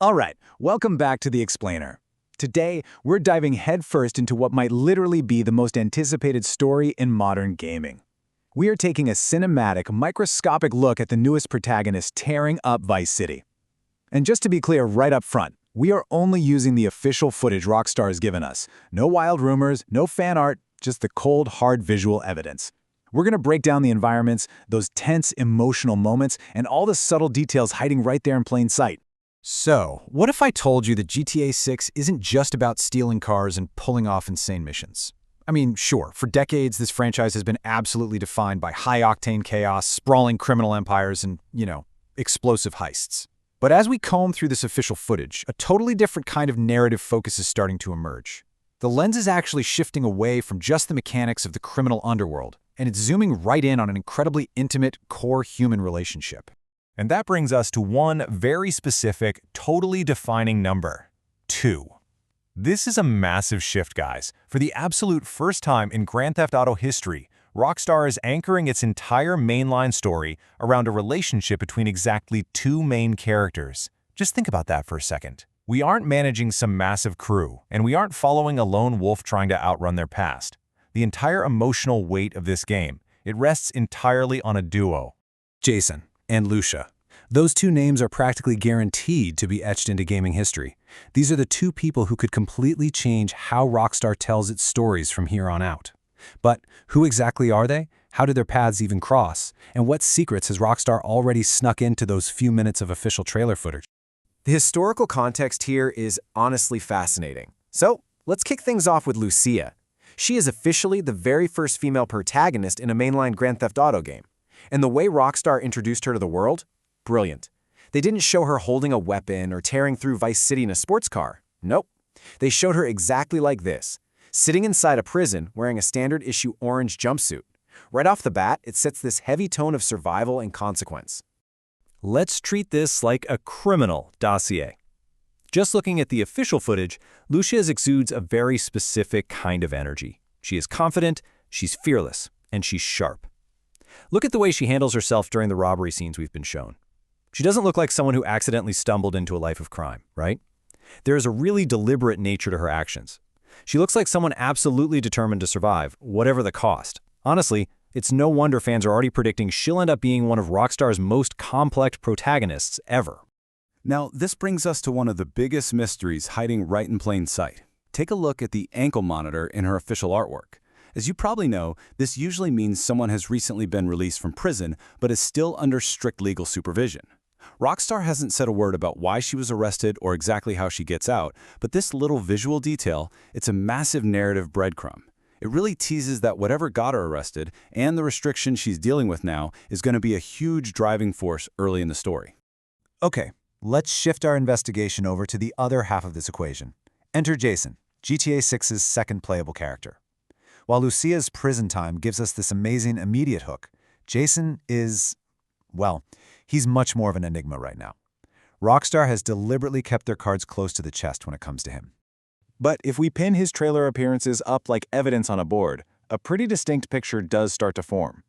All right, welcome back to The Explainer. Today, we're diving headfirst into what might literally be the most anticipated story in modern gaming. We are taking a cinematic, microscopic look at the newest protagonist tearing up Vice City. And just to be clear right up front, we are only using the official footage Rockstar has given us. No wild rumors, no fan art, just the cold, hard visual evidence. We're going to break down the environments, those tense, emotional moments, and all the subtle details hiding right there in plain sight. So, what if I told you that GTA 6 isn't just about stealing cars and pulling off insane missions? I mean, sure, for decades this franchise has been absolutely defined by high-octane chaos, sprawling criminal empires, and, explosive heists. But as we comb through this official footage, a totally different kind of narrative focus is starting to emerge. The lens is actually shifting away from just the mechanics of the criminal underworld, and it's zooming right in on an incredibly intimate, core human relationship. And that brings us to one very specific, totally defining number: 2. This is a massive shift, guys. For the absolute first time in Grand Theft Auto history, Rockstar is anchoring its entire mainline story around a relationship between exactly two main characters. Just think about that for a second. We aren't managing some massive crew, and we aren't following a lone wolf trying to outrun their past. The entire emotional weight of this game, it rests entirely on a duo. Jason and Lucia. Those two names are practically guaranteed to be etched into gaming history. These are the two people who could completely change how Rockstar tells its stories from here on out. But who exactly are they? How did their paths even cross? And what secrets has Rockstar already snuck into those few minutes of official trailer footage? The historical context here is honestly fascinating. So, let's kick things off with Lucia. She is officially the very first female protagonist in a mainline Grand Theft Auto game. And the way Rockstar introduced her to the world? Brilliant. They didn't show her holding a weapon or tearing through Vice City in a sports car. Nope. They showed her exactly like this, sitting inside a prison wearing a standard issue orange jumpsuit. Right off the bat, it sets this heavy tone of survival and consequence. Let's treat this like a criminal dossier. Just looking at the official footage, Lucia exudes a very specific kind of energy. She is confident, she's fearless, and she's sharp. Look at the way she handles herself during the robbery scenes we've been shown. She doesn't look like someone who accidentally stumbled into a life of crime, right? There is a really deliberate nature to her actions. She looks like someone absolutely determined to survive, whatever the cost. Honestly, it's no wonder fans are already predicting she'll end up being one of Rockstar's most complex protagonists ever. Now, this brings us to one of the biggest mysteries hiding right in plain sight. Take a look at the ankle monitor in her official artwork. As you probably know, this usually means someone has recently been released from prison but is still under strict legal supervision. Rockstar hasn't said a word about why she was arrested or exactly how she gets out, but this little visual detail, it's a massive narrative breadcrumb. It really teases that whatever got her arrested and the restriction she's dealing with now is going to be a huge driving force early in the story. Okay, let's shift our investigation over to the other half of this equation. Enter Jason, GTA 6's second playable character. While Lucia's prison time gives us this amazing immediate hook, Jason is, well, he's much more of an enigma right now. Rockstar has deliberately kept their cards close to the chest when it comes to him. But if we pin his trailer appearances up like evidence on a board, a pretty distinct picture does start to form.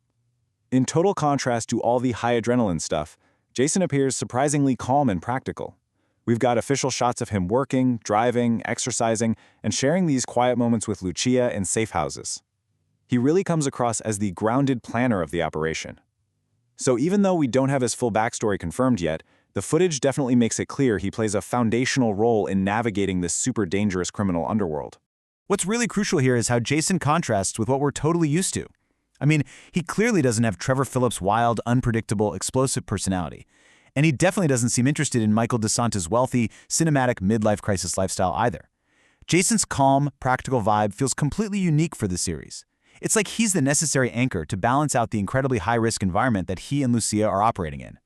In total contrast to all the high adrenaline stuff, Jason appears surprisingly calm and practical. We've got official shots of him working, driving, exercising, and sharing these quiet moments with Lucia in safe houses. He really comes across as the grounded planner of the operation. So even though we don't have his full backstory confirmed yet, the footage definitely makes it clear he plays a foundational role in navigating this super dangerous criminal underworld. What's really crucial here is how Jason contrasts with what we're totally used to. I mean, he clearly doesn't have Trevor Phillips' wild, unpredictable, explosive personality. And he definitely doesn't seem interested in Michael DeSantis' wealthy, cinematic midlife crisis lifestyle either. Jason's calm, practical vibe feels completely unique for the series. It's like he's the necessary anchor to balance out the incredibly high-risk environment that he and Lucia are operating in.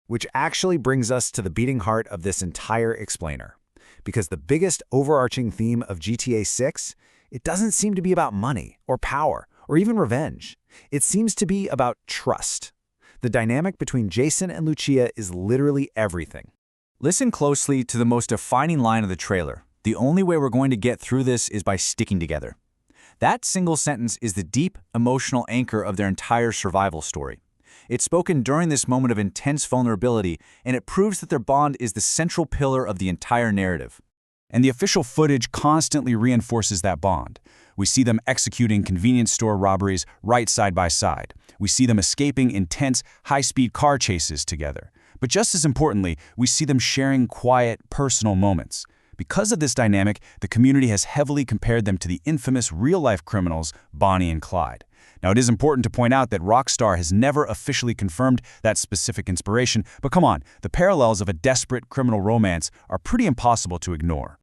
Which actually brings us to the beating heart of this entire explainer. Because the biggest overarching theme of GTA 6, it doesn't seem to be about money or power or even revenge. It seems to be about trust. The dynamic between Jason and Lucia is literally everything. Listen closely to the most defining line of the trailer. The only way we're going to get through this is by sticking together. That single sentence is the deep, emotional anchor of their entire survival story. It's spoken during this moment of intense vulnerability, and it proves that their bond is the central pillar of the entire narrative. And the official footage constantly reinforces that bond. We see them executing convenience store robberies right side by side. We see them escaping intense, high-speed car chases together. But just as importantly, we see them sharing quiet, personal moments. Because of this dynamic, the community has heavily compared them to the infamous real-life criminals Bonnie and Clyde. Now, it is important to point out that Rockstar has never officially confirmed that specific inspiration, but come on, the parallels of a desperate criminal romance are pretty impossible to ignore.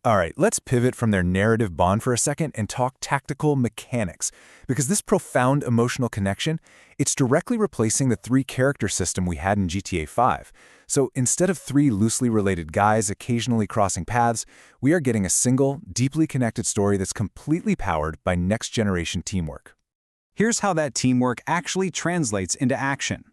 All right, let's pivot from their narrative bond for a second and talk tactical mechanics, because this profound emotional connection, it's directly replacing the three-character system we had in GTA 5. So instead of three loosely related guys occasionally crossing paths, we are getting a single, deeply connected story that's completely powered by next-generation teamwork. Here's how that teamwork actually translates into action.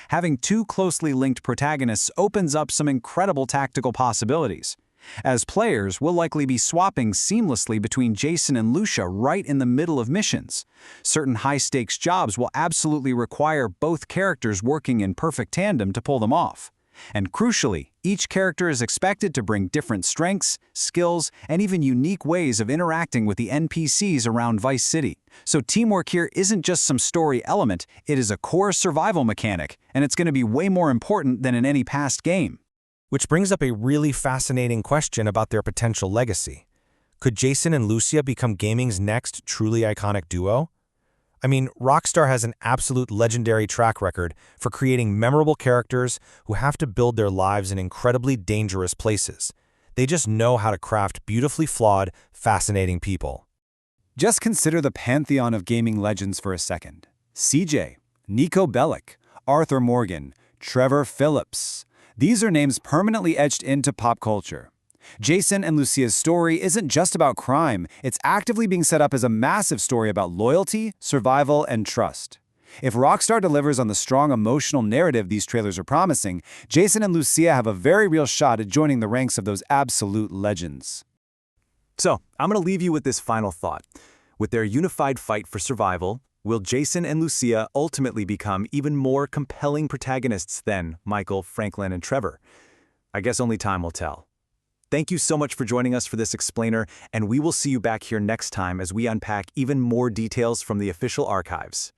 Having two closely linked protagonists opens up some incredible tactical possibilities. As players, we'll likely be swapping seamlessly between Jason and Lucia right in the middle of missions. Certain high-stakes jobs will absolutely require both characters working in perfect tandem to pull them off. And crucially, each character is expected to bring different strengths, skills, and even unique ways of interacting with the NPCs around Vice City. So teamwork here isn't just some story element, it is a core survival mechanic, and it's going to be way more important than in any past game. Which brings up a really fascinating question about their potential legacy. Could Jason and Lucia become gaming's next truly iconic duo? I mean, Rockstar has an absolute legendary track record for creating memorable characters who have to build their lives in incredibly dangerous places. They just know how to craft beautifully flawed, fascinating people. Just consider the pantheon of gaming legends for a second. CJ, Nico Bellic, Arthur Morgan, Trevor Phillips. These are names permanently etched into pop culture. Jason and Lucia's story isn't just about crime, it's actively being set up as a massive story about loyalty, survival, and trust. If Rockstar delivers on the strong emotional narrative these trailers are promising, Jason and Lucia have a very real shot at joining the ranks of those absolute legends. So, I'm going to leave you with this final thought. With their unified fight for survival, will Jason and Lucia ultimately become even more compelling protagonists than Michael, Franklin, and Trevor? I guess only time will tell. Thank you so much for joining us for this explainer, and we will see you back here next time as we unpack even more details from the official archives.